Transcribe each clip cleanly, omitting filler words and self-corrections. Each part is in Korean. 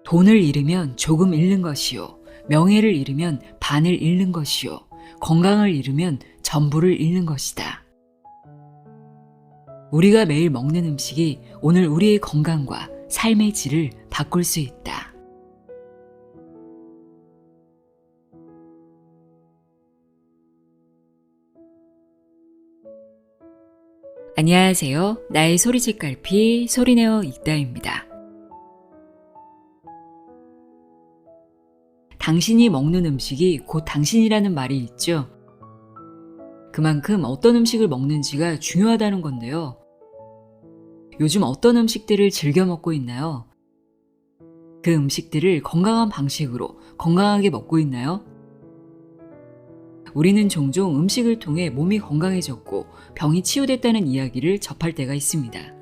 돈을 잃으면 조금 잃는 것이요. 명예를 잃으면 반을 잃는 것이요. 건강을 잃으면 전부를 잃는 것이다. 우리가 매일 먹는 음식이 오늘 우리의 건강과 삶의 질을 바꿀 수 있다. 안녕하세요. 나의 소리책갈피 소리내어 읽다입니다. 당신이 먹는 음식이 곧 당신이라는 말이 있죠. 그만큼 어떤 음식을 먹는지가 중요하다는 건데요. 요즘 어떤 음식들을 즐겨 먹고 있나요? 그 음식들을 건강한 방식으로 건강하게 먹고 있나요? 우리는 종종 음식을 통해 몸이 건강해졌고 병이 치유됐다는 이야기를 접할 때가 있습니다.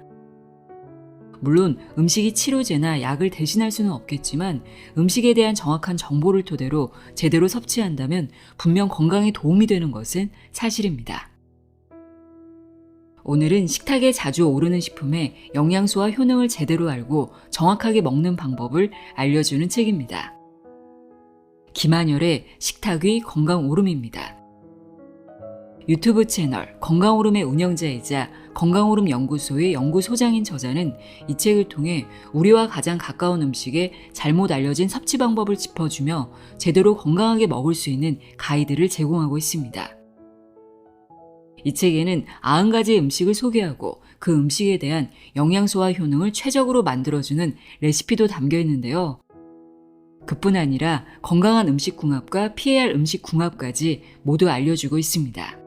물론 음식이 치료제나 약을 대신할 수는 없겠지만 음식에 대한 정확한 정보를 토대로 제대로 섭취한다면 분명 건강에 도움이 되는 것은 사실입니다. 오늘은 식탁에 자주 오르는 식품의 영양소와 효능을 제대로 알고 정확하게 먹는 방법을 알려주는 책입니다. 김한열의 식탁 위 건강오름입니다. 유튜브 채널 건강오름의 운영자이자 건강오름 연구소의 연구소장인 저자는 이 책을 통해 우리와 가장 가까운 음식의 잘못 알려진 섭취 방법을 짚어주며 제대로 건강하게 먹을 수 있는 가이드를 제공하고 있습니다. 이 책에는 90가지 음식을 소개하고 그 음식에 대한 영양소와 효능을 최적으로 만들어주는 레시피도 담겨 있는데요. 그뿐 아니라 건강한 음식 궁합과 피해야 할 음식 궁합까지 모두 알려주고 있습니다.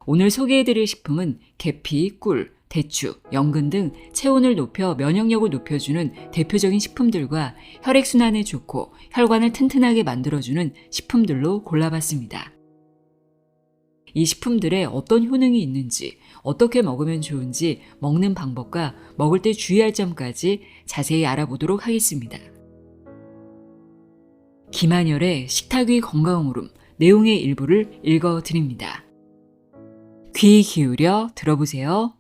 오늘 소개해드릴 식품은 계피, 꿀, 대추, 연근 등 체온을 높여 면역력을 높여주는 대표적인 식품들과 혈액순환에 좋고 혈관을 튼튼하게 만들어주는 식품들로 골라봤습니다. 이 식품들에 어떤 효능이 있는지, 어떻게 먹으면 좋은지, 먹는 방법과 먹을 때 주의할 점까지 자세히 알아보도록 하겠습니다. 김한열의 식탁 위 건강오름 내용의 일부를 읽어드립니다. 귀 기울여 들어보세요.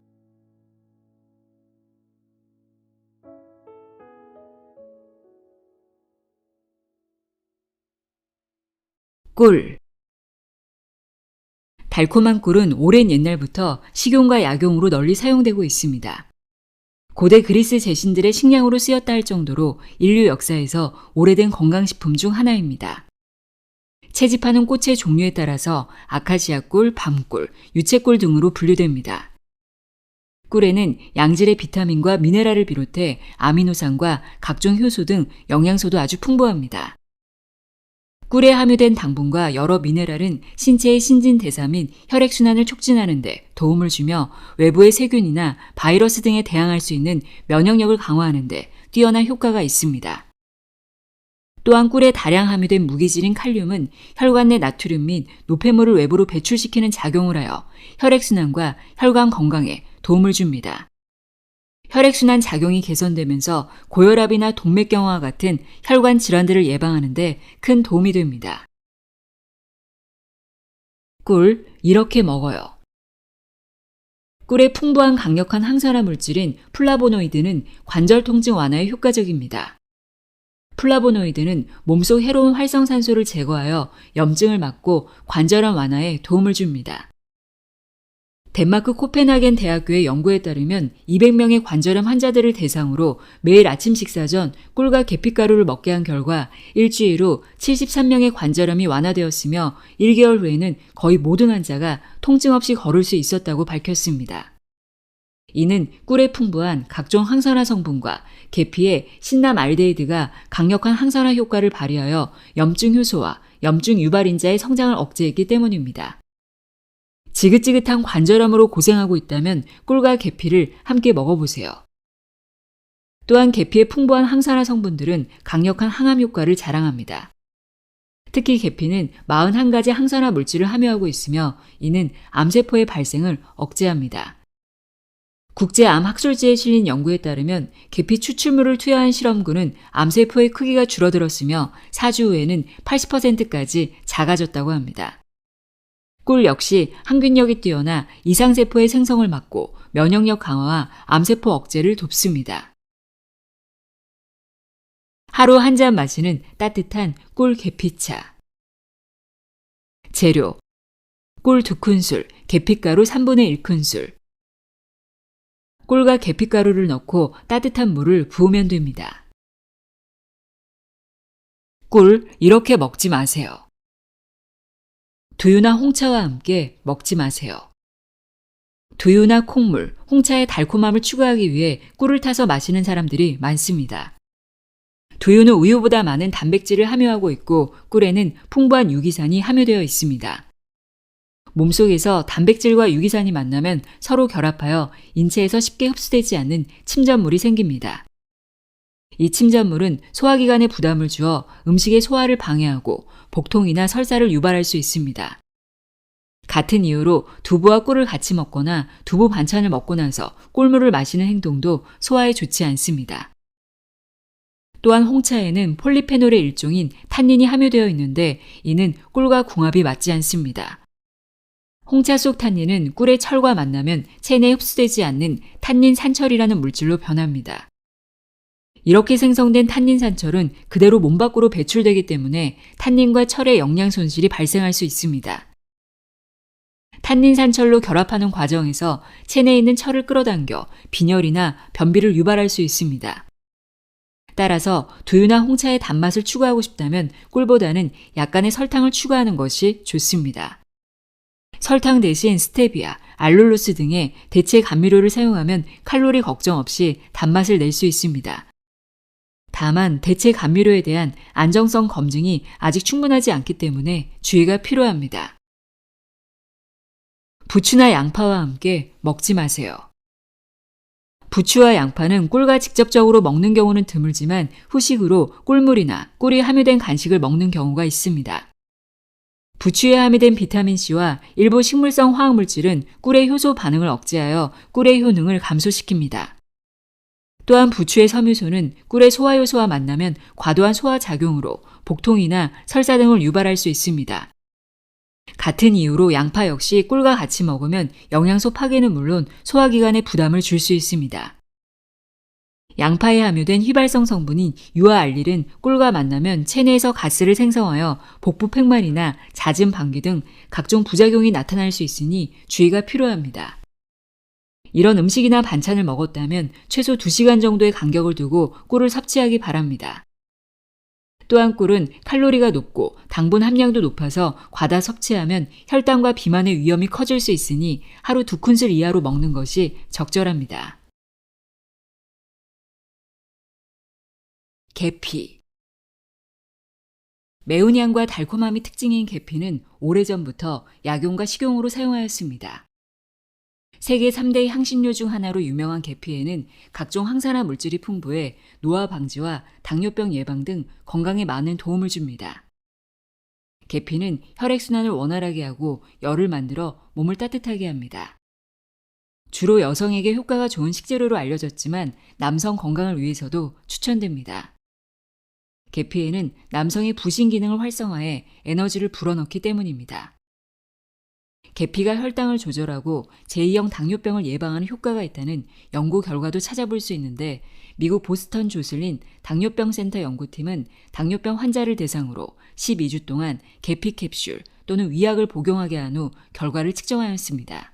꿀. 달콤한 꿀은 오랜 옛날부터 식용과 약용으로 널리 사용되고 있습니다. 고대 그리스 제신들의 식량으로 쓰였다 할 정도로 인류 역사에서 오래된 건강식품 중 하나입니다. 채집하는 꽃의 종류에 따라서 아카시아꿀, 밤꿀, 유채꿀 등으로 분류됩니다. 꿀에는 양질의 비타민과 미네랄을 비롯해 아미노산과 각종 효소 등 영양소도 아주 풍부합니다. 꿀에 함유된 당분과 여러 미네랄은 신체의 신진대사 및 혈액순환을 촉진하는 데 도움을 주며 외부의 세균이나 바이러스 등에 대항할 수 있는 면역력을 강화하는 데 뛰어난 효과가 있습니다. 또한 꿀에 다량 함유된 무기질인 칼륨은 혈관 내 나트륨 및 노폐물을 외부로 배출시키는 작용을 하여 혈액순환과 혈관 건강에 도움을 줍니다. 혈액순환 작용이 개선되면서 고혈압이나 동맥경화와 같은 혈관 질환들을 예방하는 데 큰 도움이 됩니다. 꿀, 이렇게 먹어요. 꿀의 풍부한 강력한 항산화 물질인 플라보노이드는 관절 통증 완화에 효과적입니다. 플라보노이드는 몸속 해로운 활성산소를 제거하여 염증을 막고 관절암 완화에 도움을 줍니다. 덴마크 코펜하겐 대학교의 연구에 따르면 200명의 관절암 환자들을 대상으로 매일 아침 식사 전 꿀과 계피가루를 먹게 한 결과 일주일 후 73명의 관절암이 완화되었으며 1개월 후에는 거의 모든 환자가 통증 없이 걸을 수 있었다고 밝혔습니다. 이는 꿀에 풍부한 각종 항산화 성분과 계피의 신남알데히드가 강력한 항산화 효과를 발휘하여 염증 효소와 염증 유발인자의 성장을 억제했기 때문입니다. 지긋지긋한 관절암으로 고생하고 있다면 꿀과 계피를 함께 먹어보세요. 또한 계피의 풍부한 항산화 성분들은 강력한 항암 효과를 자랑합니다. 특히 계피는 41가지 항산화 물질을 함유하고 있으며 이는 암세포의 발생을 억제합니다. 국제암학술지에 실린 연구에 따르면 계피 추출물을 투여한 실험군은 암세포의 크기가 줄어들었으며 4주 후에는 80%까지 작아졌다고 합니다. 꿀 역시 항균력이 뛰어나 이상세포의 생성을 막고 면역력 강화와 암세포 억제를 돕습니다. 하루 한 잔 마시는 따뜻한 꿀 계피차. 재료: 꿀 2큰술, 계피가루 1/3 큰술. 꿀과 계피가루를 넣고 따뜻한 물을 부으면 됩니다. 꿀 이렇게 먹지 마세요. 두유나 홍차와 함께 먹지 마세요. 두유나 콩물, 홍차의 달콤함을 추가하기 위해 꿀을 타서 마시는 사람들이 많습니다. 두유는 우유보다 많은 단백질을 함유하고 있고 꿀에는 풍부한 유기산이 함유되어 있습니다. 몸속에서 단백질과 유기산이 만나면 서로 결합하여 인체에서 쉽게 흡수되지 않는 침전물이 생깁니다. 이 침전물은 소화기관에 부담을 주어 음식의 소화를 방해하고 복통이나 설사를 유발할 수 있습니다. 같은 이유로 두부와 꿀을 같이 먹거나 두부 반찬을 먹고 나서 꿀물을 마시는 행동도 소화에 좋지 않습니다. 또한 홍차에는 폴리페놀의 일종인 탄닌이 함유되어 있는데 이는 꿀과 궁합이 맞지 않습니다. 홍차 속 탄닌은 꿀의 철과 만나면 체내에 흡수되지 않는 탄닌 산철이라는 물질로 변합니다. 이렇게 생성된 탄닌 산철은 그대로 몸 밖으로 배출되기 때문에 탄닌과 철의 영양 손실이 발생할 수 있습니다. 탄닌 산철로 결합하는 과정에서 체내에 있는 철을 끌어당겨 빈혈이나 변비를 유발할 수 있습니다. 따라서 두유나 홍차의 단맛을 추구하고 싶다면 꿀보다는 약간의 설탕을 추가하는 것이 좋습니다. 설탕 대신 스테비아, 알룰로스 등의 대체 감미료를 사용하면 칼로리 걱정 없이 단맛을 낼 수 있습니다. 다만 대체 감미료에 대한 안정성 검증이 아직 충분하지 않기 때문에 주의가 필요합니다. 부추나 양파와 함께 먹지 마세요. 부추와 양파는 꿀과 직접적으로 먹는 경우는 드물지만 후식으로 꿀물이나 꿀이 함유된 간식을 먹는 경우가 있습니다. 부추에 함유된 비타민C와 일부 식물성 화학물질은 꿀의 효소 반응을 억제하여 꿀의 효능을 감소시킵니다. 또한 부추의 섬유소는 꿀의 소화효소와 만나면 과도한 소화작용으로 복통이나 설사 등을 유발할 수 있습니다. 같은 이유로 양파 역시 꿀과 같이 먹으면 영양소 파괴는 물론 소화기관에 부담을 줄 수 있습니다. 양파에 함유된 휘발성 성분인 유아알릴은 꿀과 만나면 체내에서 가스를 생성하여 복부 팽만이나 잦은 방귀 등 각종 부작용이 나타날 수 있으니 주의가 필요합니다. 이런 음식이나 반찬을 먹었다면 최소 2시간 정도의 간격을 두고 꿀을 섭취하기 바랍니다. 또한 꿀은 칼로리가 높고 당분 함량도 높아서 과다 섭취하면 혈당과 비만의 위험이 커질 수 있으니 하루 2큰술 이하로 먹는 것이 적절합니다. 계피. 매운 향과 달콤함이 특징인 계피는 오래전부터 약용과 식용으로 사용하였습니다. 세계 3대 향신료 중 하나로 유명한 계피에는 각종 항산화 물질이 풍부해 노화 방지와 당뇨병 예방 등 건강에 많은 도움을 줍니다. 계피는 혈액순환을 원활하게 하고 열을 만들어 몸을 따뜻하게 합니다. 주로 여성에게 효과가 좋은 식재료로 알려졌지만 남성 건강을 위해서도 추천됩니다. 계피에는 남성의 부신 기능을 활성화해 에너지를 불어넣기 때문입니다. 계피가 혈당을 조절하고 제2형 당뇨병을 예방하는 효과가 있다는 연구 결과도 찾아볼 수 있는데 미국 보스턴 조슬린 당뇨병 센터 연구팀은 당뇨병 환자를 대상으로 12주 동안 계피 캡슐 또는 위약을 복용하게 한 후 결과를 측정하였습니다.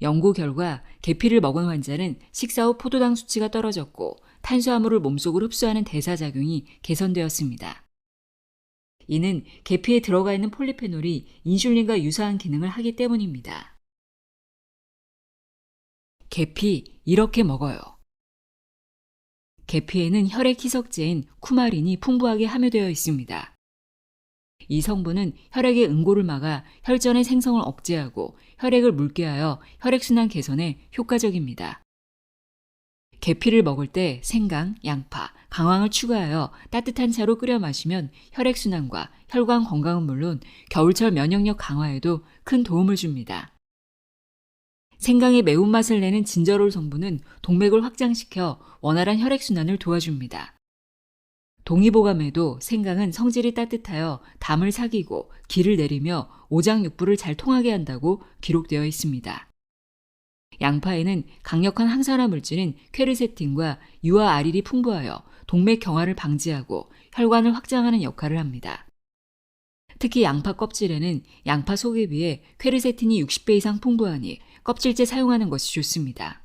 연구 결과 계피를 먹은 환자는 식사 후 포도당 수치가 떨어졌고 탄수화물을 몸속으로 흡수하는 대사작용이 개선되었습니다. 이는 계피에 들어가 있는 폴리페놀이 인슐린과 유사한 기능을 하기 때문입니다. 계피 이렇게 먹어요. 계피에는 혈액 희석제인 쿠마린이 풍부하게 함유되어 있습니다. 이 성분은 혈액의 응고를 막아 혈전의 생성을 억제하고 혈액을 묽게 하여 혈액순환 개선에 효과적입니다. 계피를 먹을 때 생강, 양파, 강황을 추가하여 따뜻한 차로 끓여 마시면 혈액순환과 혈관 건강은 물론 겨울철 면역력 강화에도 큰 도움을 줍니다. 생강의 매운맛을 내는 진저롤 성분은 동맥을 확장시켜 원활한 혈액순환을 도와줍니다. 동의보감에도 생강은 성질이 따뜻하여 담을 사귀고 기를 내리며 오장육부를 잘 통하게 한다고 기록되어 있습니다. 양파에는 강력한 항산화 물질인 퀘르세틴과 유화 아릴이 풍부하여 동맥 경화를 방지하고 혈관을 확장하는 역할을 합니다. 특히 양파 껍질에는 양파 속에 비해 퀘르세틴이 60배 이상 풍부하니 껍질째 사용하는 것이 좋습니다.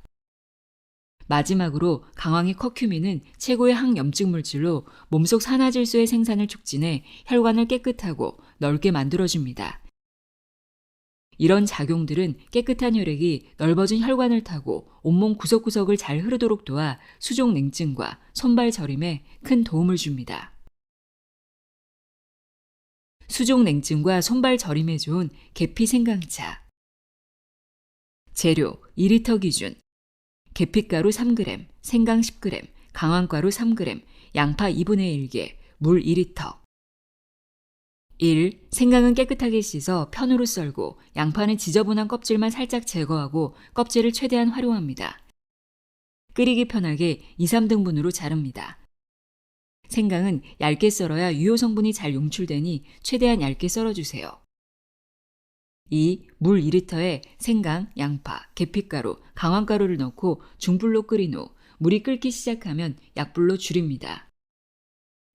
마지막으로 강황이 커큐민은 최고의 항염증 물질로 몸속 산화질소의 생산을 촉진해 혈관을 깨끗하고 넓게 만들어줍니다. 이런 작용들은 깨끗한 혈액이 넓어진 혈관을 타고 온몸 구석구석을 잘 흐르도록 도와 수족 냉증과 손발 저림에 큰 도움을 줍니다. 수족 냉증과 손발 저림에 좋은 계피 생강차. 재료 2리터 기준. 계피가루 3g, 생강 10g, 강황가루 3g, 양파 2분의 1개, 물 2리터. 1. 생강은 깨끗하게 씻어 편으로 썰고 양파는 지저분한 껍질만 살짝 제거하고 껍질을 최대한 활용합니다. 끓이기 편하게 2, 3등분으로 자릅니다. 생강은 얇게 썰어야 유효 성분이 잘 용출되니 최대한 얇게 썰어주세요. 2. 물 2리터에 생강, 양파, 계피가루, 강황가루를 넣고 중불로 끓인 후 물이 끓기 시작하면 약불로 줄입니다.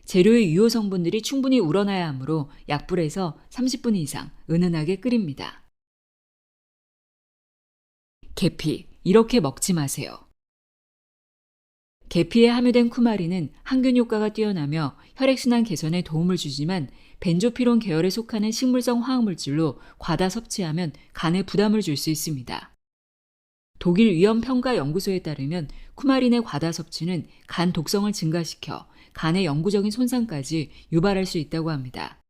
재료의 유효 성분들이 충분히 우러나야 하므로 약불에서 30분 이상 은은하게 끓입니다. 계피, 이렇게 먹지 마세요. 계피에 함유된 쿠마린은 항균 효과가 뛰어나며 혈액순환 개선에 도움을 주지만 벤조피론 계열에 속하는 식물성 화학물질로 과다 섭취하면 간에 부담을 줄 수 있습니다. 독일 위험평가연구소에 따르면 쿠마린의 과다 섭취는 간 독성을 증가시켜 간의 영구적인 손상까지 유발할 수 있다고 합니다.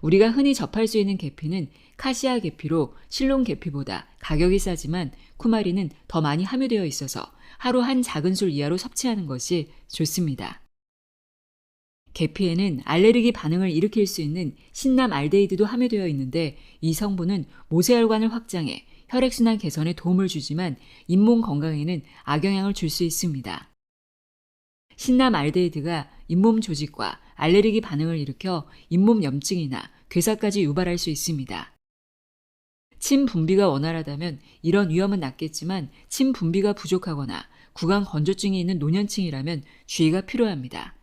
우리가 흔히 접할 수 있는 계피는 카시아 계피로 실론 계피보다 가격이 싸지만 쿠마린은 더 많이 함유되어 있어서 하루 한 작은 술 이하로 섭취하는 것이 좋습니다. 계피에는 알레르기 반응을 일으킬 수 있는 신남 알데히드도 함유되어 있는데 이 성분은 모세혈관을 확장해 혈액순환 개선에 도움을 주지만 잇몸 건강에는 악영향을 줄 수 있습니다. 신남 알데히드가 잇몸 조직과 알레르기 반응을 일으켜 잇몸 염증이나 괴사까지 유발할 수 있습니다. 침 분비가 원활하다면 이런 위험은 낮겠지만 침 분비가 부족하거나 구강 건조증이 있는 노년층이라면 주의가 필요합니다.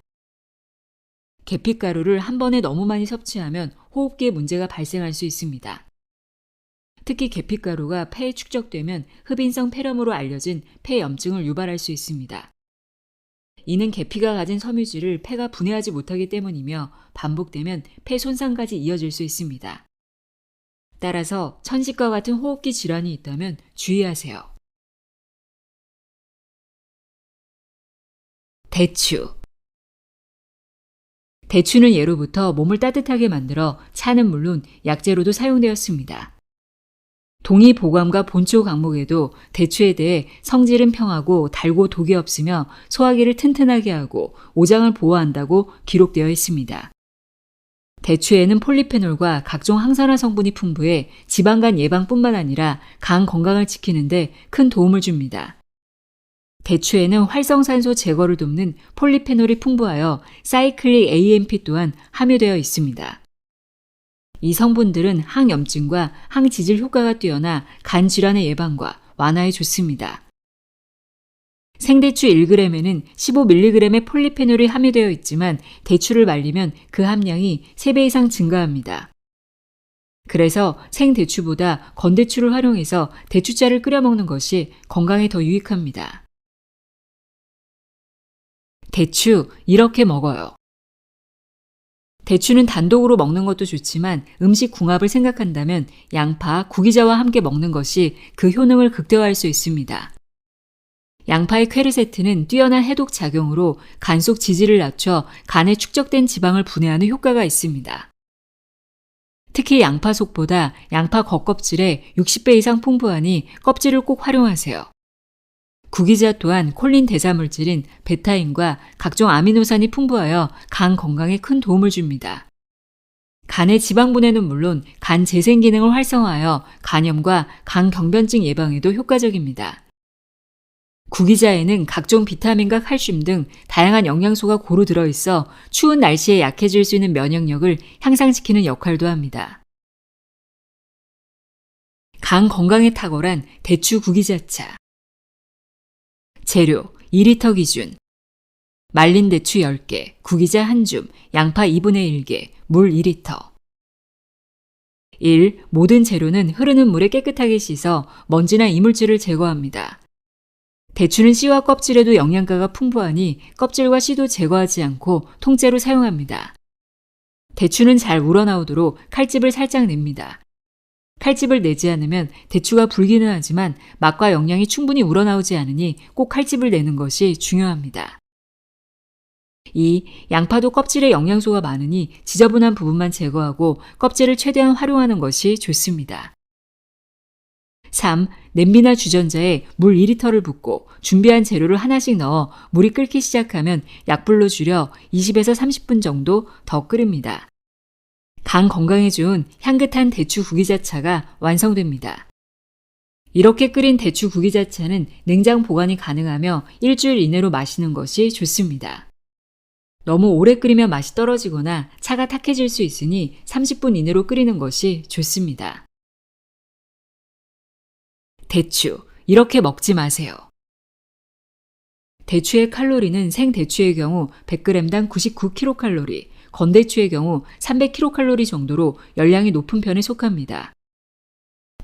계피가루를 한 번에 너무 많이 섭취하면 호흡기에 문제가 발생할 수 있습니다. 특히 계피가루가 폐에 축적되면 흡인성 폐렴으로 알려진 폐염증을 유발할 수 있습니다. 이는 계피가 가진 섬유질을 폐가 분해하지 못하기 때문이며 반복되면 폐 손상까지 이어질 수 있습니다. 따라서 천식과 같은 호흡기 질환이 있다면 주의하세요. 대추. 대추는 예로부터 몸을 따뜻하게 만들어 차는 물론 약재로도 사용되었습니다. 동의보감과 본초 강목에도 대추에 대해 성질은 평하고 달고 독이 없으며 소화기를 튼튼하게 하고 오장을 보호한다고 기록되어 있습니다. 대추에는 폴리페놀과 각종 항산화 성분이 풍부해 지방간 예방뿐만 아니라 간 건강을 지키는 데 큰 도움을 줍니다. 대추에는 활성산소 제거를 돕는 폴리페놀이 풍부하여 사이클릭 AMP 또한 함유되어 있습니다. 이 성분들은 항염증과 항지질 효과가 뛰어나 간 질환의 예방과 완화에 좋습니다. 생대추 1g에는 15mg의 폴리페놀이 함유되어 있지만 대추를 말리면 그 함량이 3배 이상 증가합니다. 그래서 생대추보다 건대추를 활용해서 대추차를 끓여 먹는 것이 건강에 더 유익합니다. 대추, 이렇게 먹어요. 대추는 단독으로 먹는 것도 좋지만 음식 궁합을 생각한다면 양파, 구기자와 함께 먹는 것이 그 효능을 극대화할 수 있습니다. 양파의 퀘르세틴은 뛰어난 해독 작용으로 간 속 지질을 낮춰 간에 축적된 지방을 분해하는 효과가 있습니다. 특히 양파 속보다 양파 겉껍질에 60배 이상 풍부하니 껍질을 꼭 활용하세요. 구기자 또한 콜린 대사물질인 베타인과 각종 아미노산이 풍부하여 간 건강에 큰 도움을 줍니다. 간의 지방 분해는 물론 간 재생 기능을 활성화하여 간염과 간 경변증 예방에도 효과적입니다. 구기자에는 각종 비타민과 칼슘 등 다양한 영양소가 고루 들어있어 추운 날씨에 약해질 수 있는 면역력을 향상시키는 역할도 합니다. 간 건강에 탁월한 대추 구기자차. 재료 2리터 기준. 말린 대추 10개, 구기자 1줌, 양파 2분의 1개, 물 2리터. 1. 모든 재료는 흐르는 물에 깨끗하게 씻어 먼지나 이물질을 제거합니다. 대추는 씨와 껍질에도 영양가가 풍부하니 껍질과 씨도 제거하지 않고 통째로 사용합니다. 대추는 잘 우러나오도록 칼집을 살짝 냅니다. 칼집을 내지 않으면 대추가 불기는 하지만 맛과 영양이 충분히 우러나오지 않으니 꼭 칼집을 내는 것이 중요합니다. 2. 양파도 껍질에 영양소가 많으니 지저분한 부분만 제거하고 껍질을 최대한 활용하는 것이 좋습니다. 3. 냄비나 주전자에 물 2리터를 붓고 준비한 재료를 하나씩 넣어 물이 끓기 시작하면 약불로 줄여 20에서 30분 정도 더 끓입니다. 간 건강에 좋은 향긋한 대추 구기자차가 완성됩니다. 이렇게 끓인 대추 구기자차는 냉장 보관이 가능하며 일주일 이내로 마시는 것이 좋습니다. 너무 오래 끓이면 맛이 떨어지거나 차가 탁해질 수 있으니 30분 이내로 끓이는 것이 좋습니다. 대추, 이렇게 먹지 마세요. 대추의 칼로리는 생대추의 경우 100g당 99kcal, 건대추의 경우 300kcal 정도로 열량이 높은 편에 속합니다.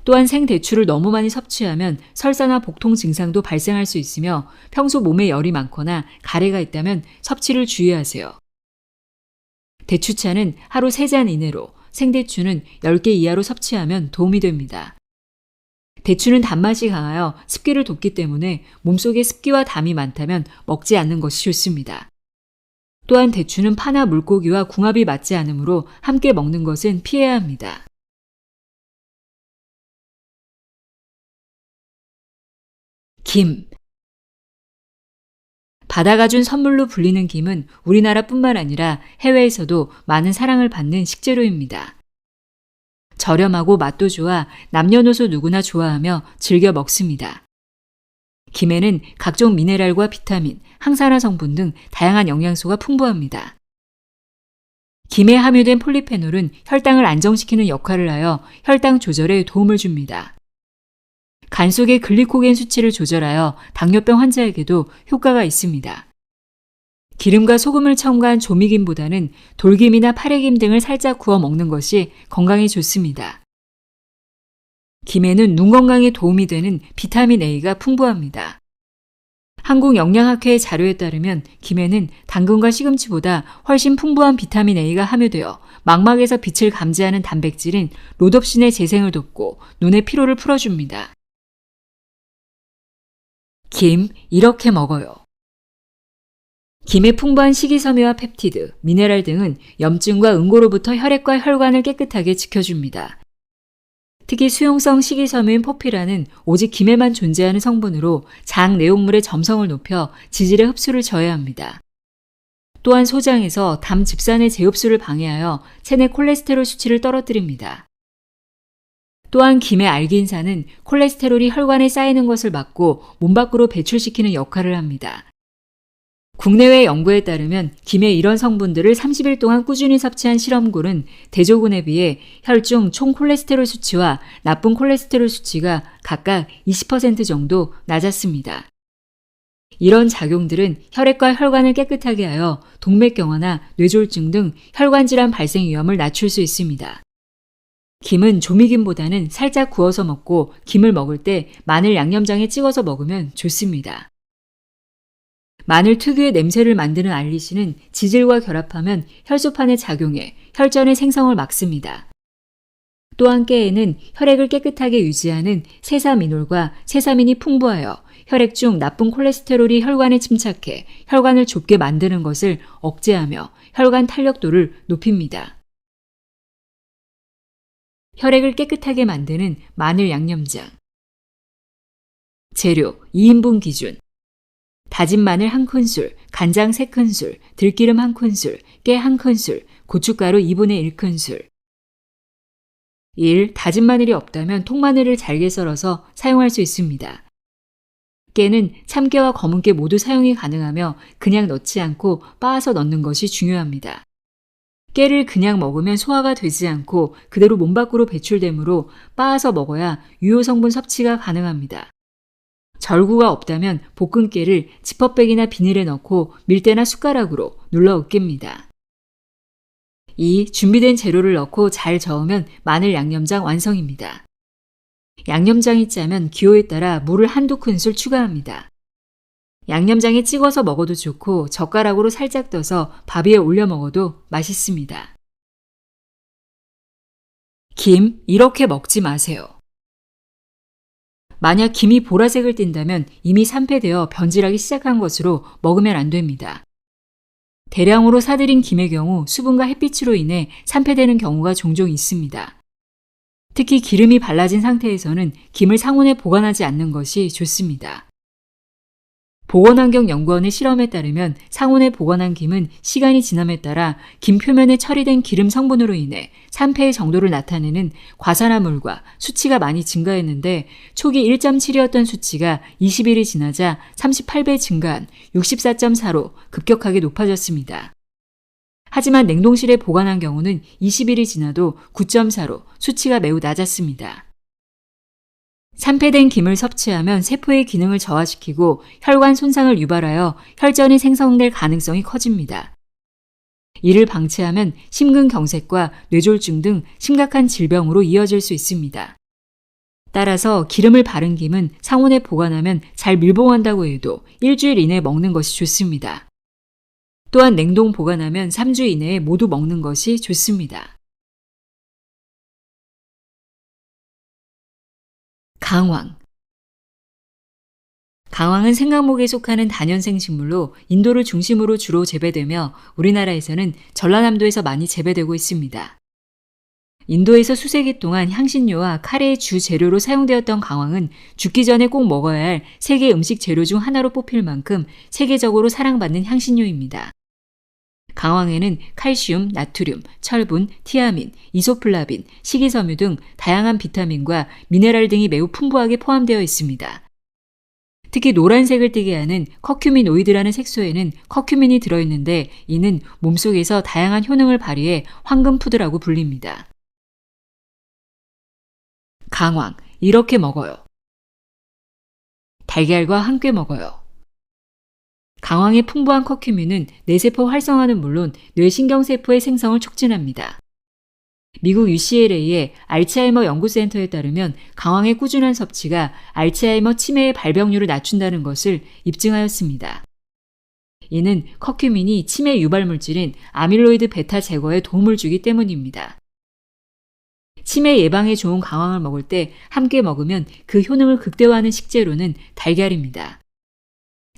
또한 생대추를 너무 많이 섭취하면 설사나 복통 증상도 발생할 수 있으며 평소 몸에 열이 많거나 가래가 있다면 섭취를 주의하세요. 대추차는 하루 3잔 이내로, 생대추는 10개 이하로 섭취하면 도움이 됩니다. 대추는 단맛이 강하여 습기를 돋기 때문에 몸속에 습기와 담이 많다면 먹지 않는 것이 좋습니다. 또한 대추는 파나 물고기와 궁합이 맞지 않으므로 함께 먹는 것은 피해야 합니다. 김. 바다가 준 선물로 불리는 김은 우리나라뿐만 아니라 해외에서도 많은 사랑을 받는 식재료입니다. 저렴하고 맛도 좋아 남녀노소 누구나 좋아하며 즐겨 먹습니다. 김에는 각종 미네랄과 비타민, 항산화 성분 등 다양한 영양소가 풍부합니다. 김에 함유된 폴리페놀은 혈당을 안정시키는 역할을 하여 혈당 조절에 도움을 줍니다. 간 속의 글리코겐 수치를 조절하여 당뇨병 환자에게도 효과가 있습니다. 기름과 소금을 첨가한 조미김보다는 돌김이나 파래김 등을 살짝 구워 먹는 것이 건강에 좋습니다. 김에는 눈 건강에 도움이 되는 비타민 A가 풍부합니다. 한국영양학회의 자료에 따르면 김에는 당근과 시금치보다 훨씬 풍부한 비타민 A가 함유되어 망막에서 빛을 감지하는 단백질인 로놉신의 재생을 돕고 눈의 피로를 풀어줍니다. 김, 이렇게 먹어요. 김의 풍부한 식이섬유와 펩티드, 미네랄 등은 염증과 응고로부터 혈액과 혈관을 깨끗하게 지켜줍니다. 특히 수용성 식이섬유인 포피라는 오직 김에만 존재하는 성분으로 장 내용물의 점성을 높여 지질의 흡수를 저해합니다. 또한 소장에서 담 즙산의 재흡수를 방해하여 체내 콜레스테롤 수치를 떨어뜨립니다. 또한 김의 알긴산은 콜레스테롤이 혈관에 쌓이는 것을 막고 몸 밖으로 배출시키는 역할을 합니다. 국내외 연구에 따르면 김의 이런 성분들을 30일 동안 꾸준히 섭취한 실험군은 대조군에 비해 혈중 총 콜레스테롤 수치와 나쁜 콜레스테롤 수치가 각각 20% 정도 낮았습니다. 이런 작용들은 혈액과 혈관을 깨끗하게 하여 동맥경화나 뇌졸중 등 혈관 질환 발생 위험을 낮출 수 있습니다. 김은 조미김보다는 살짝 구워서 먹고 김을 먹을 때 마늘 양념장에 찍어서 먹으면 좋습니다. 마늘 특유의 냄새를 만드는 알리신은 지질과 결합하면 혈소판에 작용해 혈전의 생성을 막습니다. 또한 깨에는 혈액을 깨끗하게 유지하는 세사미놀과 세사민이 풍부하여 혈액 중 나쁜 콜레스테롤이 혈관에 침착해 혈관을 좁게 만드는 것을 억제하며 혈관 탄력도를 높입니다. 혈액을 깨끗하게 만드는 마늘 양념장. 재료 2인분 기준. 다진 마늘 1큰술, 간장 3큰술, 들기름 1큰술, 깨 1큰술, 고춧가루 2분의 1큰술. 1. 다진 마늘이 없다면 통마늘을 잘게 썰어서 사용할 수 있습니다. 깨는 참깨와 검은깨 모두 사용이 가능하며 그냥 넣지 않고 빻아서 넣는 것이 중요합니다. 깨를 그냥 먹으면 소화가 되지 않고 그대로 몸 밖으로 배출되므로 빻아서 먹어야 유효 성분 섭취가 가능합니다. 절구가 없다면 볶은 깨를 지퍼백이나 비닐에 넣고 밀대나 숟가락으로 눌러 으깹니다. 2. 준비된 재료를 넣고 잘 저으면 마늘 양념장 완성입니다. 양념장이 짜면 기호에 따라 물을 한두 큰술 추가합니다. 양념장에 찍어서 먹어도 좋고 젓가락으로 살짝 떠서 밥 위에 올려 먹어도 맛있습니다. 김, 이렇게 먹지 마세요. 만약 김이 보라색을 띈다면 이미 산패되어 변질하기 시작한 것으로 먹으면 안 됩니다. 대량으로 사들인 김의 경우 수분과 햇빛으로 인해 산패되는 경우가 종종 있습니다. 특히 기름이 발라진 상태에서는 김을 상온에 보관하지 않는 것이 좋습니다. 보건환경연구원의 실험에 따르면 상온에 보관한 김은 시간이 지남에 따라 김 표면에 처리된 기름 성분으로 인해 산패의 정도를 나타내는 과산화물과 수치가 많이 증가했는데 초기 1.7이었던 수치가 20일이 지나자 38배 증가한 64.4로 급격하게 높아졌습니다. 하지만 냉동실에 보관한 경우는 20일이 지나도 9.4로 수치가 매우 낮았습니다. 산패된 김을 섭취하면 세포의 기능을 저하시키고 혈관 손상을 유발하여 혈전이 생성될 가능성이 커집니다. 이를 방치하면 심근경색과 뇌졸중 등 심각한 질병으로 이어질 수 있습니다. 따라서 기름을 바른 김은 상온에 보관하면 잘 밀봉한다고 해도 일주일 이내에 먹는 것이 좋습니다. 또한 냉동 보관하면 3주 이내에 모두 먹는 것이 좋습니다. 강황. 강황은 생강목에 속하는 다년생 식물로 인도를 중심으로 주로 재배되며 우리나라에서는 전라남도에서 많이 재배되고 있습니다. 인도에서 수세기 동안 향신료와 카레의 주 재료로 사용되었던 강황은 죽기 전에 꼭 먹어야 할 세계 음식 재료 중 하나로 뽑힐 만큼 세계적으로 사랑받는 향신료입니다. 강황에는 칼슘, 나트륨, 철분, 티아민, 이소플라빈, 식이섬유 등 다양한 비타민과 미네랄 등이 매우 풍부하게 포함되어 있습니다. 특히 노란색을 띠게 하는 커큐미노이드라는 색소에는 커큐민이 들어있는데 이는 몸속에서 다양한 효능을 발휘해 황금푸드라고 불립니다. 강황, 이렇게 먹어요. 달걀과 함께 먹어요. 강황의 풍부한 커큐민은 뇌세포 활성화는 물론 뇌신경세포의 생성을 촉진합니다. 미국 UCLA의 알츠하이머 연구센터에 따르면 강황의 꾸준한 섭취가 알츠하이머 치매의 발병률을 낮춘다는 것을 입증하였습니다. 이는 커큐민이 치매 유발물질인 아밀로이드 베타 제거에 도움을 주기 때문입니다. 치매 예방에 좋은 강황을 먹을 때 함께 먹으면 그 효능을 극대화하는 식재료는 달걀입니다.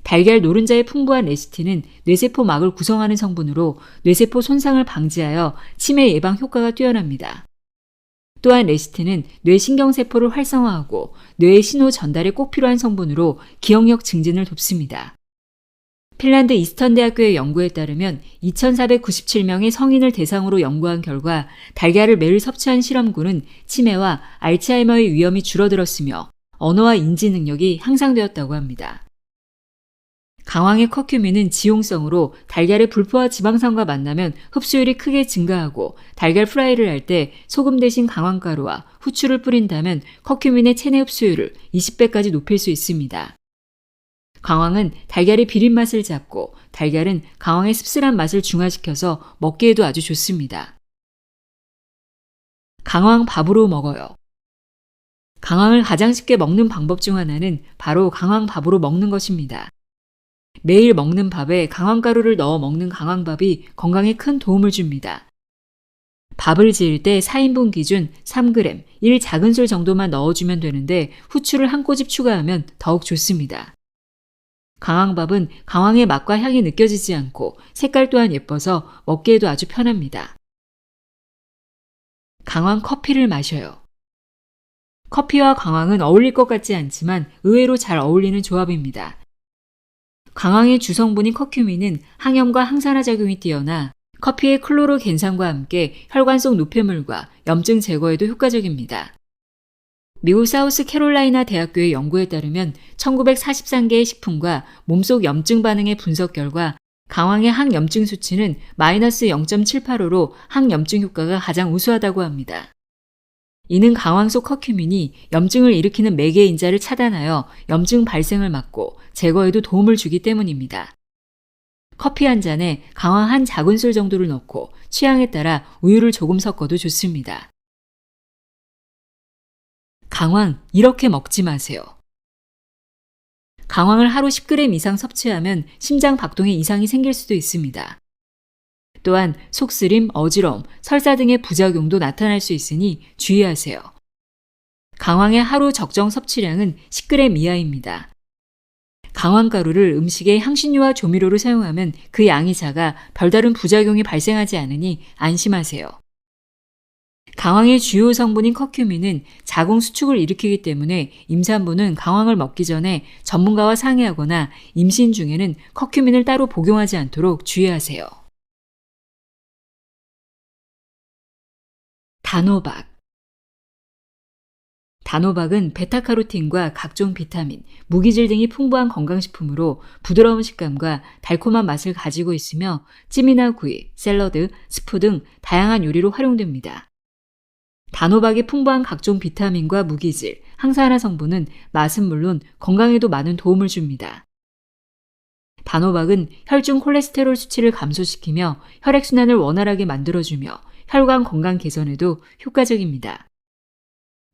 달걀 노른자의 풍부한 레시틴은 뇌세포막을 구성하는 성분으로 뇌세포 손상을 방지하여 치매 예방 효과가 뛰어납니다. 또한 레시틴은 뇌신경세포를 활성화하고 뇌의 신호 전달에 꼭 필요한 성분으로 기억력 증진을 돕습니다. 핀란드 이스턴 대학교의 연구에 따르면 2,497명의 성인을 대상으로 연구한 결과 달걀을 매일 섭취한 실험군은 치매와 알츠하이머의 위험이 줄어들었으며 언어와 인지 능력이 향상되었다고 합니다. 강황의 커큐민은 지용성으로 달걀의 불포화 지방산과 만나면 흡수율이 크게 증가하고 달걀 프라이를 할 때 소금 대신 강황가루와 후추를 뿌린다면 커큐민의 체내 흡수율을 20배까지 높일 수 있습니다. 강황은 달걀의 비린 맛을 잡고 달걀은 강황의 씁쓸한 맛을 중화시켜서 먹기에도 아주 좋습니다. 강황 밥으로 먹어요. 강황을 가장 쉽게 먹는 방법 중 하나는 바로 강황 밥으로 먹는 것입니다. 매일 먹는 밥에 강황가루를 넣어 먹는 강황밥이 건강에 큰 도움을 줍니다. 밥을 지을 때 4인분 기준 3g, 1 작은술 정도만 넣어주면 되는데 후추를 한 꼬집 추가하면 더욱 좋습니다. 강황밥은 강황의 맛과 향이 느껴지지 않고 색깔 또한 예뻐서 먹기에도 아주 편합니다. 강황 커피를 마셔요. 커피와 강황은 어울릴 것 같지 않지만 의외로 잘 어울리는 조합입니다. 강황의 주성분인 커큐민은 항염과 항산화 작용이 뛰어나 커피의 클로로겐산과 함께 혈관 속 노폐물과 염증 제거에도 효과적입니다. 미국 사우스캐롤라이나 대학교의 연구에 따르면 1943개의 식품과 몸속 염증 반응의 분석 결과 강황의 항염증 수치는 마이너스 0.785로 항염증 효과가 가장 우수하다고 합니다. 이는 강황 속 커큐민이 염증을 일으키는 매개 인자를 차단하여 염증 발생을 막고 제거에도 도움을 주기 때문입니다. 커피 한 잔에 강황 한 작은술 정도를 넣고 취향에 따라 우유를 조금 섞어도 좋습니다. 강황 이렇게 먹지 마세요. 강황을 하루 10g 이상 섭취하면 심장 박동에 이상이 생길 수도 있습니다. 또한 속쓰림, 어지러움, 설사 등의 부작용도 나타날 수 있으니 주의하세요. 강황의 하루 적정 섭취량은 10g 이하입니다. 강황가루를 음식의 향신료와 조미료로 사용하면 그 양이 작아 별다른 부작용이 발생하지 않으니 안심하세요. 강황의 주요 성분인 커큐민은 자궁 수축을 일으키기 때문에 임산부는 강황을 먹기 전에 전문가와 상의하거나 임신 중에는 커큐민을 따로 복용하지 않도록 주의하세요. 단호박. 단호박은 베타카로틴과 각종 비타민, 무기질 등이 풍부한 건강식품으로 부드러운 식감과 달콤한 맛을 가지고 있으며 찜이나 구이, 샐러드, 스프 등 다양한 요리로 활용됩니다. 단호박의 풍부한 각종 비타민과 무기질, 항산화 성분은 맛은 물론 건강에도 많은 도움을 줍니다. 단호박은 혈중 콜레스테롤 수치를 감소시키며 혈액순환을 원활하게 만들어주며 혈관 건강 개선에도 효과적입니다.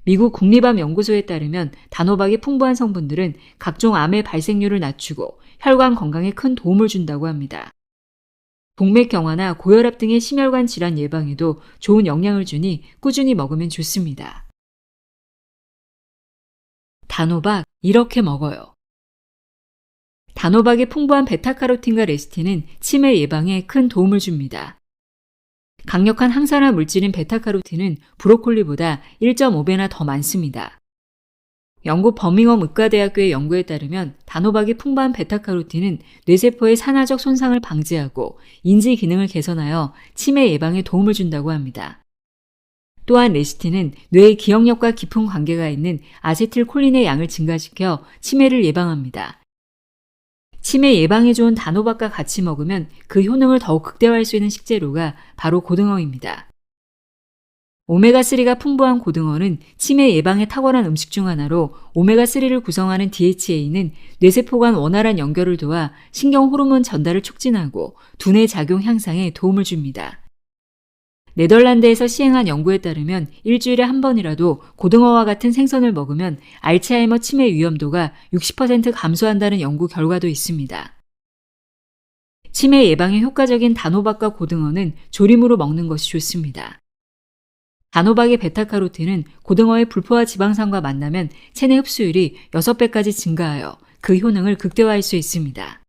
미국 국립암연구소에 따르면 단호박의 풍부한 성분들은 각종 암의 발생률을 낮추고 혈관 건강에 큰 도움을 준다고 합니다. 동맥경화나 고혈압 등의 심혈관 질환 예방에도 좋은 영향을 주니 꾸준히 먹으면 좋습니다. 단호박 이렇게 먹어요. 단호박의 풍부한 베타카로틴과 레시틴은 치매 예방에 큰 도움을 줍니다. 강력한 항산화 물질인 베타카로틴은 브로콜리보다 1.5배나 더 많습니다. 영국 버밍엄 의과대학교의 연구에 따르면 단호박이 풍부한 베타카로틴은 뇌세포의 산화적 손상을 방지하고 인지 기능을 개선하여 치매 예방에 도움을 준다고 합니다. 또한 레시틴은 뇌의 기억력과 깊은 관계가 있는 아세틸콜린의 양을 증가시켜 치매를 예방합니다. 치매 예방에 좋은 단호박과 같이 먹으면 그 효능을 더욱 극대화할 수 있는 식재료가 바로 고등어입니다. 오메가3가 풍부한 고등어는 치매 예방에 탁월한 음식 중 하나로 오메가3를 구성하는 DHA는 뇌세포 간 원활한 연결을 도와 신경 호르몬 전달을 촉진하고 두뇌 작용 향상에 도움을 줍니다. 네덜란드에서 시행한 연구에 따르면 일주일에 한 번이라도 고등어와 같은 생선을 먹으면 알츠하이머 치매 위험도가 60% 감소한다는 연구 결과도 있습니다. 치매 예방에 효과적인 단호박과 고등어는 조림으로 먹는 것이 좋습니다. 단호박의 베타카로틴은 고등어의 불포화 지방산과 만나면 체내 흡수율이 6배까지 증가하여 그 효능을 극대화할 수 있습니다.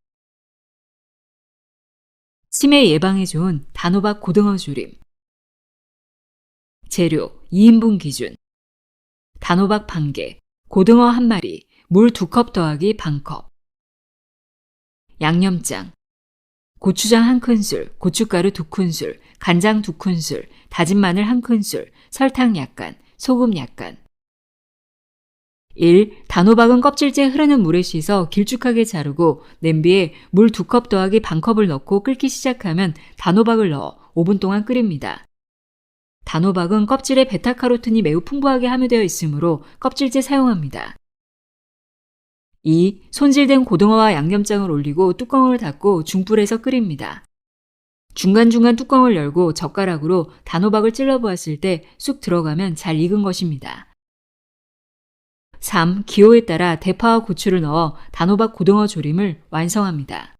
치매 예방에 좋은 단호박 고등어 조림. 재료 2인분 기준. 단호박 1개, 고등어 1마리, 물 2컵 더하기 반컵. 양념장. 고추장 1큰술, 고춧가루 2큰술, 간장 2큰술, 다진 마늘 1큰술, 설탕 약간, 소금 약간. 1. 단호박은 껍질째 흐르는 물에 씻어 길쭉하게 자르고 냄비에 물 2컵 더하기 반컵을 넣고 끓기 시작하면 단호박을 넣어 5분 동안 끓입니다. 단호박은 껍질에 베타카로틴이 매우 풍부하게 함유되어 있으므로 껍질째 사용합니다. 2. 손질된 고등어와 양념장을 올리고 뚜껑을 닫고 중불에서 끓입니다. 중간중간 뚜껑을 열고 젓가락으로 단호박을 찔러보았을 때 쑥 들어가면 잘 익은 것입니다. 3. 기호에 따라 대파와 고추를 넣어 단호박 고등어 조림을 완성합니다.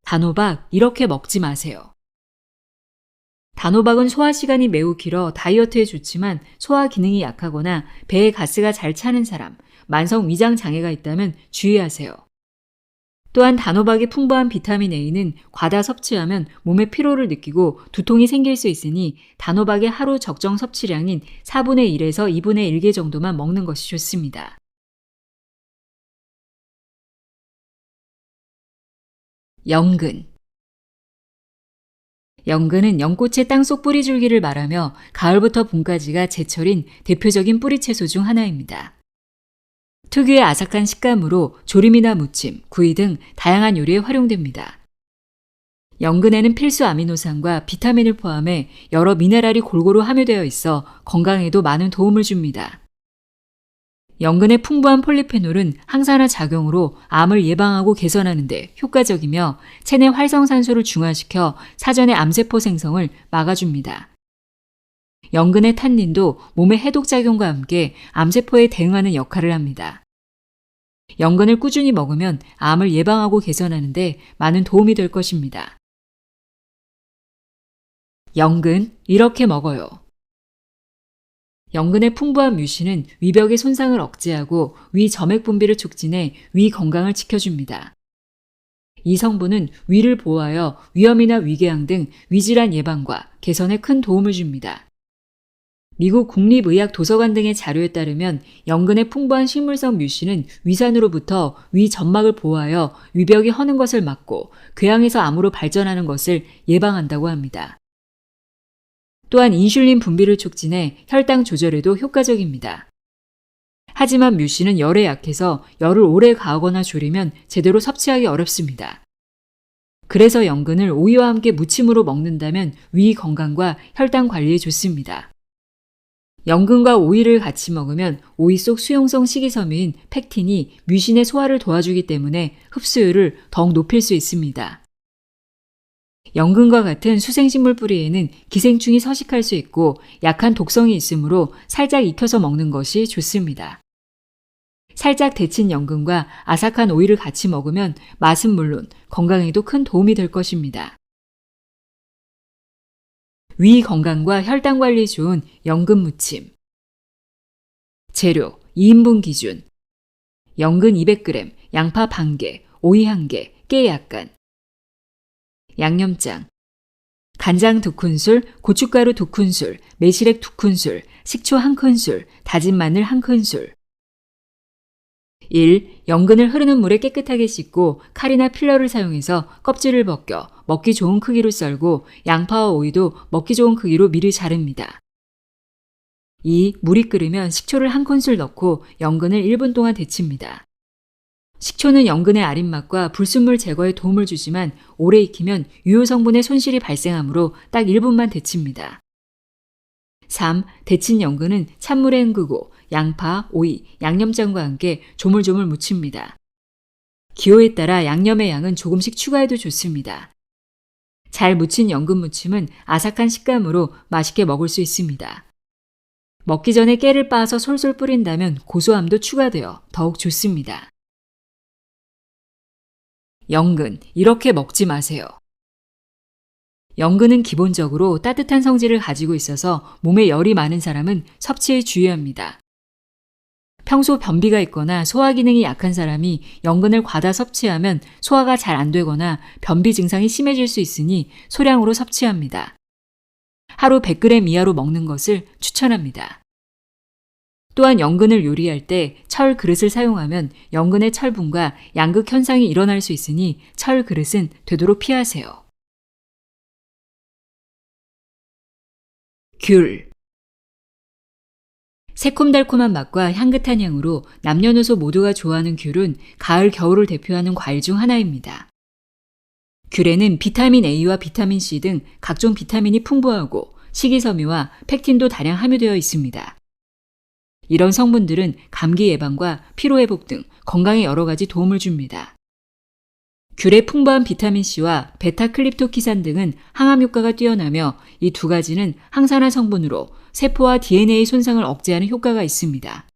단호박 이렇게 먹지 마세요. 단호박은 소화 시간이 매우 길어 다이어트에 좋지만 소화 기능이 약하거나 배에 가스가 잘 차는 사람, 만성 위장 장애가 있다면 주의하세요. 또한 단호박이 풍부한 비타민 A는 과다 섭취하면 몸에 피로를 느끼고 두통이 생길 수 있으니 단호박의 하루 적정 섭취량인 4분의 1에서 2분의 1개 정도만 먹는 것이 좋습니다. 연근. 연근은 연꽃의 땅속 뿌리줄기를 말하며 가을부터 봄까지가 제철인 대표적인 뿌리채소 중 하나입니다. 특유의 아삭한 식감으로 조림이나 무침, 구이 등 다양한 요리에 활용됩니다. 연근에는 필수 아미노산과 비타민을 포함해 여러 미네랄이 골고루 함유되어 있어 건강에도 많은 도움을 줍니다. 연근의 풍부한 폴리페놀은 항산화 작용으로 암을 예방하고 개선하는 데 효과적이며 체내 활성산소를 중화시켜 사전의 암세포 생성을 막아줍니다. 연근의 탄닌도 몸의 해독작용과 함께 암세포에 대응하는 역할을 합니다. 연근을 꾸준히 먹으면 암을 예방하고 개선하는 데 많은 도움이 될 것입니다. 연근, 이렇게 먹어요. 연근의 풍부한 뮤신은 위벽의 손상을 억제하고 위 점액 분비를 촉진해 위 건강을 지켜줍니다. 이 성분은 위를 보호하여 위염이나 위궤양 등 위질환 예방과 개선에 큰 도움을 줍니다. 미국 국립의학도서관 등의 자료에 따르면 연근의 풍부한 식물성 뮤신은 위산으로부터 위 점막을 보호하여 위벽이 허는 것을 막고 궤양에서 암으로 발전하는 것을 예방한다고 합니다. 또한 인슐린 분비를 촉진해 혈당 조절에도 효과적입니다. 하지만 뮤신은 열에 약해서 열을 오래 가하거나 졸이면 제대로 섭취하기 어렵습니다. 그래서 연근을 오이와 함께 무침으로 먹는다면 위 건강과 혈당 관리에 좋습니다. 연근과 오이를 같이 먹으면 오이 속 수용성 식이섬유인 팩틴이 뮤신의 소화를 도와주기 때문에 흡수율을 더욱 높일 수 있습니다. 연근과 같은 수생식물 뿌리에는 기생충이 서식할 수 있고 약한 독성이 있으므로 살짝 익혀서 먹는 것이 좋습니다. 살짝 데친 연근과 아삭한 오이를 같이 먹으면 맛은 물론 건강에도 큰 도움이 될 것입니다. 위 건강과 혈당 관리에 좋은 연근 무침. 재료 2인분 기준. 연근 200g, 양파 반개, 오이 1개, 깨 약간. 양념장. 간장 2큰술, 고춧가루 2큰술, 매실액 2큰술, 식초 1큰술, 다진 마늘 1큰술. 1. 연근을 흐르는 물에 깨끗하게 씻고 칼이나 필러를 사용해서 껍질을 벗겨 먹기 좋은 크기로 썰고 양파와 오이도 먹기 좋은 크기로 미리 자릅니다. 2. 물이 끓으면 식초를 1큰술 넣고 연근을 1분 동안 데칩니다. 식초는 연근의 아린 맛과 불순물 제거에 도움을 주지만 오래 익히면 유효 성분의 손실이 발생하므로 딱 1분만 데칩니다. 3. 데친 연근은 찬물에 헹구고 양파, 오이, 양념장과 함께 조물조물 무칩니다. 기호에 따라 양념의 양은 조금씩 추가해도 좋습니다. 잘 무친 연근 무침은 아삭한 식감으로 맛있게 먹을 수 있습니다. 먹기 전에 깨를 빻아서 솔솔 뿌린다면 고소함도 추가되어 더욱 좋습니다. 연근, 이렇게 먹지 마세요. 연근은 기본적으로 따뜻한 성질을 가지고 있어서 몸에 열이 많은 사람은 섭취에 주의합니다. 평소 변비가 있거나 소화 기능이 약한 사람이 연근을 과다 섭취하면 소화가 잘 안 되거나 변비 증상이 심해질 수 있으니 소량으로 섭취합니다. 하루 100g 이하로 먹는 것을 추천합니다. 또한 연근을 요리할 때 철 그릇을 사용하면 연근의 철분과 양극 현상이 일어날 수 있으니 철 그릇은 되도록 피하세요. 귤. 새콤달콤한 맛과 향긋한 향으로 남녀노소 모두가 좋아하는 귤은 가을, 겨울을 대표하는 과일 중 하나입니다. 귤에는 비타민 A와 비타민 C 등 각종 비타민이 풍부하고 식이섬유와 팩틴도 다량 함유되어 있습니다. 이런 성분들은 감기 예방과 피로회복 등 건강에 여러 가지 도움을 줍니다. 귤의 풍부한 비타민C와 베타클립토키산 등은 항암 효과가 뛰어나며 이 두 가지는 항산화 성분으로 세포와 DNA 손상을 억제하는 효과가 있습니다.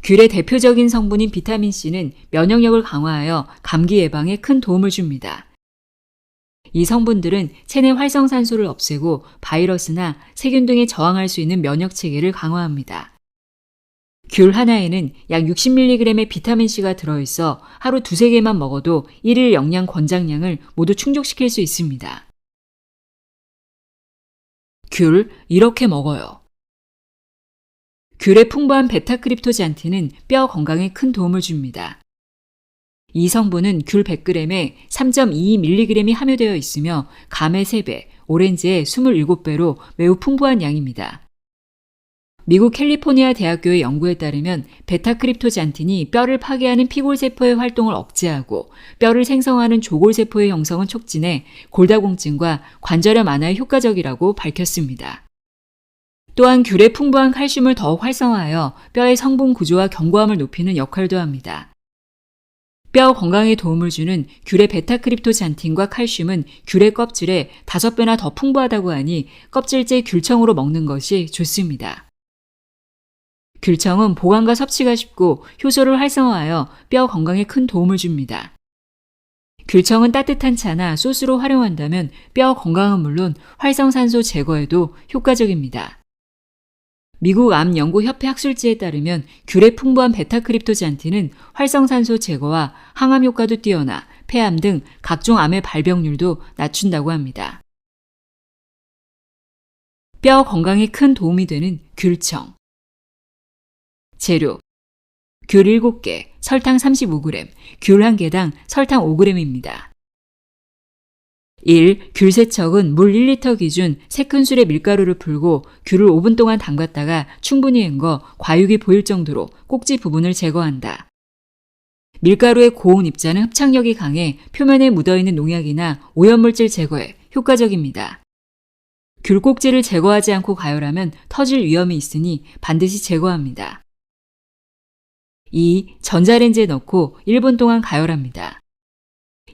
귤의 대표적인 성분인 비타민C는 면역력을 강화하여 감기 예방에 큰 도움을 줍니다. 이 성분들은 체내 활성산소를 없애고 바이러스나 세균 등에 저항할 수 있는 면역체계를 강화합니다. 귤 하나에는 약 60mg의 비타민C가 들어있어 하루 2-3개만 먹어도 1일 영양 권장량을 모두 충족시킬 수 있습니다. 귤, 이렇게 먹어요. 귤의 풍부한 베타크립토잔틴은 뼈 건강에 큰 도움을 줍니다. 이 성분은 귤 100g에 3.22mg이 함유되어 있으며 감의 3배, 오렌지의 27배로 매우 풍부한 양입니다. 미국 캘리포니아 대학교의 연구에 따르면 베타크립토잔틴이 뼈를 파괴하는 피골세포의 활동을 억제하고 뼈를 생성하는 조골세포의 형성은 촉진해 골다공증과 관절염 완화에 효과적이라고 밝혔습니다. 또한 귤에 풍부한 칼슘을 더욱 활성화하여 뼈의 성분 구조와 견고함을 높이는 역할도 합니다. 뼈 건강에 도움을 주는 귤의 베타크립토잔틴과 칼슘은 귤의 껍질에 5배나 더 풍부하다고 하니 껍질째 귤청으로 먹는 것이 좋습니다. 귤청은 보관과 섭취가 쉽고 효소를 활성화하여 뼈 건강에 큰 도움을 줍니다. 귤청은 따뜻한 차나 소스로 활용한다면 뼈 건강은 물론 활성산소 제거에도 효과적입니다. 미국 암연구협회 학술지에 따르면 귤에 풍부한 베타크립토잔틴은 활성산소 제거와 항암 효과도 뛰어나 폐암 등 각종 암의 발병률도 낮춘다고 합니다. 뼈 건강에 큰 도움이 되는 귤청. 재료: 귤 7개, 설탕 35g, 귤 1개당 설탕 5g입니다. 1. 귤 세척은 물 1리터 기준 3큰술의 밀가루를 풀고 귤을 5분 동안 담갔다가 충분히 헹궈 과육이 보일 정도로 꼭지 부분을 제거한다. 밀가루의 고온 입자는 흡착력이 강해 표면에 묻어있는 농약이나 오염물질 제거에 효과적입니다. 귤 꼭지를 제거하지 않고 가열하면 터질 위험이 있으니 반드시 제거합니다. 2. 전자레인지에 넣고 1분 동안 가열합니다.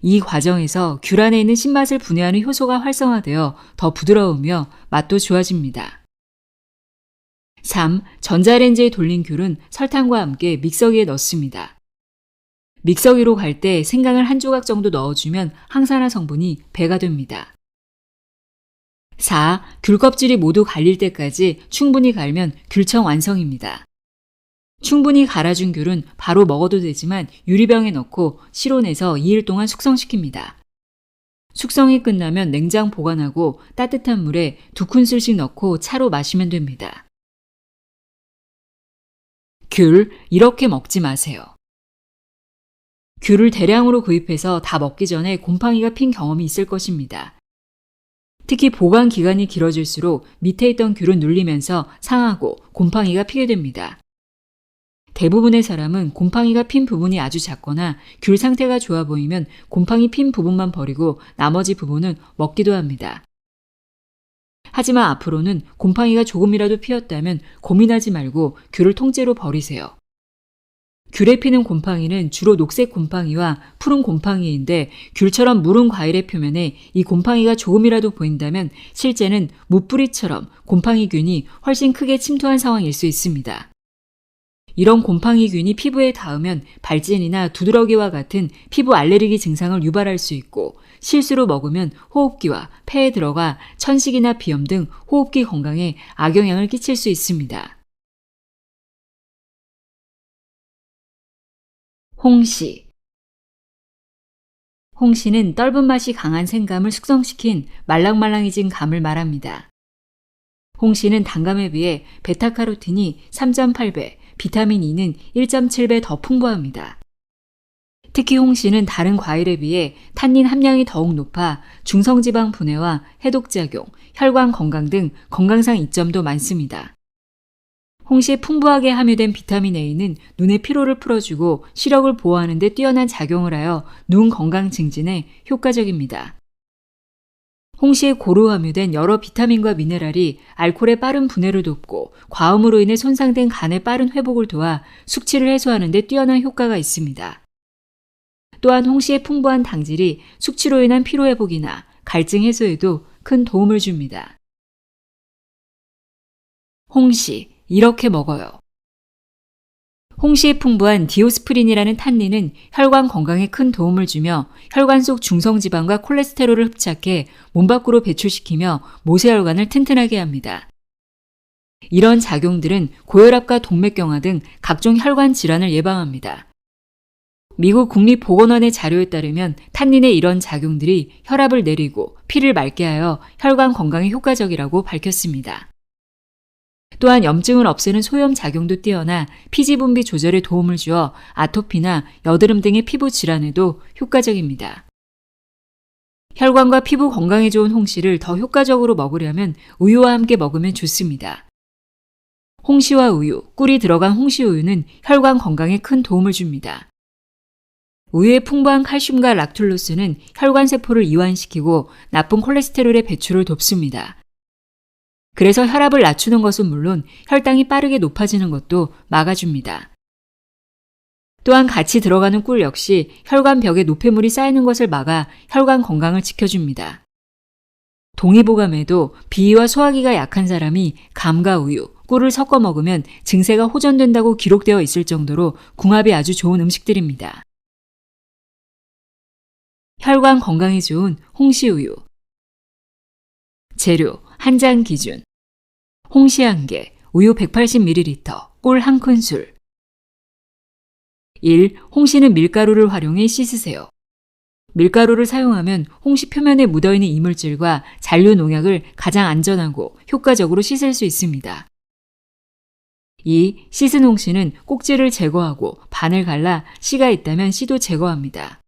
이 과정에서 귤 안에 있는 신맛을 분해하는 효소가 활성화되어 더 부드러우며 맛도 좋아집니다. 3. 전자레인지에 돌린 귤은 설탕과 함께 믹서기에 넣습니다. 믹서기로 갈 때 생강을 한 조각 정도 넣어주면 항산화 성분이 배가 됩니다. 4. 귤 껍질이 모두 갈릴 때까지 충분히 갈면 귤청 완성입니다. 충분히 갈아준 귤은 바로 먹어도 되지만 유리병에 넣고 실온에서 2일 동안 숙성시킵니다. 숙성이 끝나면 냉장 보관하고 따뜻한 물에 2큰술씩 넣고 차로 마시면 됩니다. 귤, 이렇게 먹지 마세요. 귤을 대량으로 구입해서 다 먹기 전에 곰팡이가 핀 경험이 있을 것입니다. 특히 보관 기간이 길어질수록 밑에 있던 귤은 눌리면서 상하고 곰팡이가 피게 됩니다. 대부분의 사람은 곰팡이가 핀 부분이 아주 작거나 귤 상태가 좋아 보이면 곰팡이 핀 부분만 버리고 나머지 부분은 먹기도 합니다. 하지만 앞으로는 곰팡이가 조금이라도 피었다면 고민하지 말고 귤을 통째로 버리세요. 귤에 피는 곰팡이는 주로 녹색 곰팡이와 푸른 곰팡이인데 귤처럼 무른 과일의 표면에 이 곰팡이가 조금이라도 보인다면 실제는 무뿌리처럼 곰팡이균이 훨씬 크게 침투한 상황일 수 있습니다. 이런 곰팡이균이 피부에 닿으면 발진이나 두드러기와 같은 피부 알레르기 증상을 유발할 수 있고 실수로 먹으면 호흡기와 폐에 들어가 천식이나 비염 등 호흡기 건강에 악영향을 끼칠 수 있습니다. 홍시. 홍시는 떫은 맛이 강한 생감을 숙성시킨 말랑말랑해진 감을 말합니다. 홍시는 단감에 비해 베타카로틴이 3.8배, 비타민 E는 1.7배 더 풍부합니다. 특히 홍시는 다른 과일에 비해 탄닌 함량이 더욱 높아 중성지방 분해와 해독작용, 혈관 건강 등 건강상 이점도 많습니다. 홍시에 풍부하게 함유된 비타민 A는 눈의 피로를 풀어주고 시력을 보호하는 데 뛰어난 작용을 하여 눈 건강 증진에 효과적입니다. 홍시에 고루 함유된 여러 비타민과 미네랄이 알코올의 빠른 분해를 돕고 과음으로 인해 손상된 간의 빠른 회복을 도와 숙취를 해소하는 데 뛰어난 효과가 있습니다. 또한 홍시의 풍부한 당질이 숙취로 인한 피로회복이나 갈증 해소에도 큰 도움을 줍니다. 홍시, 이렇게 먹어요. 홍시에 풍부한 디오스프린이라는 탄닌은 혈관 건강에 큰 도움을 주며 혈관 속 중성지방과 콜레스테롤을 흡착해 몸 밖으로 배출시키며 모세혈관을 튼튼하게 합니다. 이런 작용들은 고혈압과 동맥경화 등 각종 혈관 질환을 예방합니다. 미국 국립보건원의 자료에 따르면 탄닌의 이런 작용들이 혈압을 내리고 피를 맑게 하여 혈관 건강에 효과적이라고 밝혔습니다. 또한 염증을 없애는 소염 작용도 뛰어나 피지 분비 조절에 도움을 주어 아토피나 여드름 등의 피부 질환에도 효과적입니다. 혈관과 피부 건강에 좋은 홍시를 더 효과적으로 먹으려면 우유와 함께 먹으면 좋습니다. 홍시와 우유, 꿀이 들어간 홍시우유는 혈관 건강에 큰 도움을 줍니다. 우유의 풍부한 칼슘과 락툴로스는 혈관 세포를 이완시키고 나쁜 콜레스테롤의 배출을 돕습니다. 그래서 혈압을 낮추는 것은 물론 혈당이 빠르게 높아지는 것도 막아줍니다. 또한 같이 들어가는 꿀 역시 혈관벽에 노폐물이 쌓이는 것을 막아 혈관 건강을 지켜줍니다. 동의보감에도 비위와 소화기가 약한 사람이 감과 우유, 꿀을 섞어 먹으면 증세가 호전된다고 기록되어 있을 정도로 궁합이 아주 좋은 음식들입니다. 혈관 건강에 좋은 홍시우유. 재료 한 잔 기준. 홍시 1개, 우유 180ml, 꿀 1큰술. 1. 홍시는 밀가루를 활용해 씻으세요. 밀가루를 사용하면 홍시 표면에 묻어있는 이물질과 잔류 농약을 가장 안전하고 효과적으로 씻을 수 있습니다. 2. 씻은 홍시는 꼭지를 제거하고 반을 갈라 씨가 있다면 씨도 제거합니다.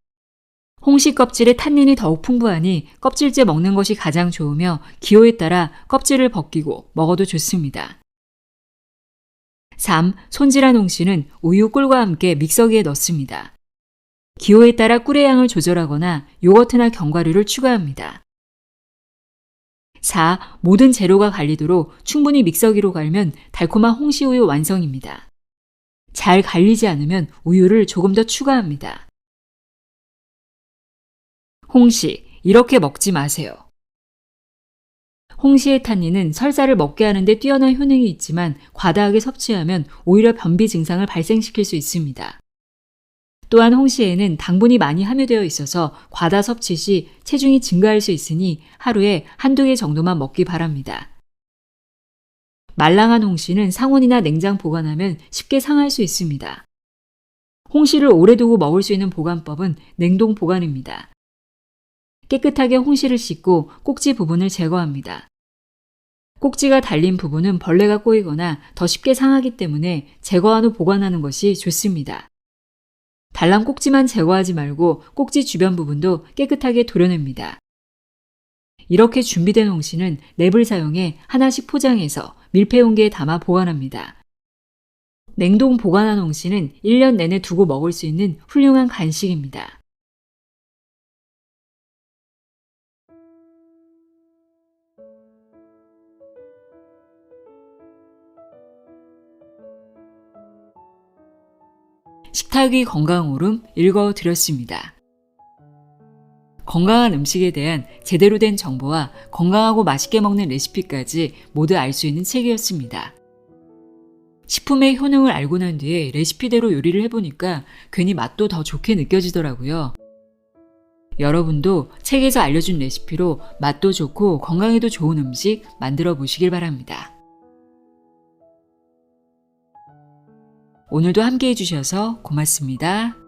홍시 껍질에 탄닌이 더욱 풍부하니 껍질째 먹는 것이 가장 좋으며 기호에 따라 껍질을 벗기고 먹어도 좋습니다. 3. 손질한 홍시는 우유, 꿀과 함께 믹서기에 넣습니다. 기호에 따라 꿀의 양을 조절하거나 요거트나 견과류를 추가합니다. 4. 모든 재료가 갈리도록 충분히 믹서기로 갈면 달콤한 홍시우유 완성입니다. 잘 갈리지 않으면 우유를 조금 더 추가합니다. 홍시, 이렇게 먹지 마세요. 홍시의 탄닌은 설사를 먹게 하는데 뛰어난 효능이 있지만 과다하게 섭취하면 오히려 변비 증상을 발생시킬 수 있습니다. 또한 홍시에는 당분이 많이 함유되어 있어서 과다 섭취 시 체중이 증가할 수 있으니 하루에 한두 개 정도만 먹기 바랍니다. 말랑한 홍시는 상온이나 냉장 보관하면 쉽게 상할 수 있습니다. 홍시를 오래 두고 먹을 수 있는 보관법은 냉동 보관입니다. 깨끗하게 홍시를 씻고 꼭지 부분을 제거합니다. 꼭지가 달린 부분은 벌레가 꼬이거나 더 쉽게 상하기 때문에 제거한 후 보관하는 것이 좋습니다. 달랑 꼭지만 제거하지 말고 꼭지 주변 부분도 깨끗하게 도려냅니다. 이렇게 준비된 홍시는 랩을 사용해 하나씩 포장해서 밀폐 용기에 담아 보관합니다. 냉동 보관한 홍시는 1년 내내 두고 먹을 수 있는 훌륭한 간식입니다. 식탁 위 건강 오름 읽어드렸습니다. 건강한 음식에 대한 제대로 된 정보와 건강하고 맛있게 먹는 레시피까지 모두 알 수 있는 책이었습니다. 식품의 효능을 알고 난 뒤에 레시피대로 요리를 해보니까 괜히 맛도 더 좋게 느껴지더라고요. 여러분도 책에서 알려준 레시피로 맛도 좋고 건강에도 좋은 음식 만들어 보시길 바랍니다. 오늘도 함께 해주셔서 고맙습니다.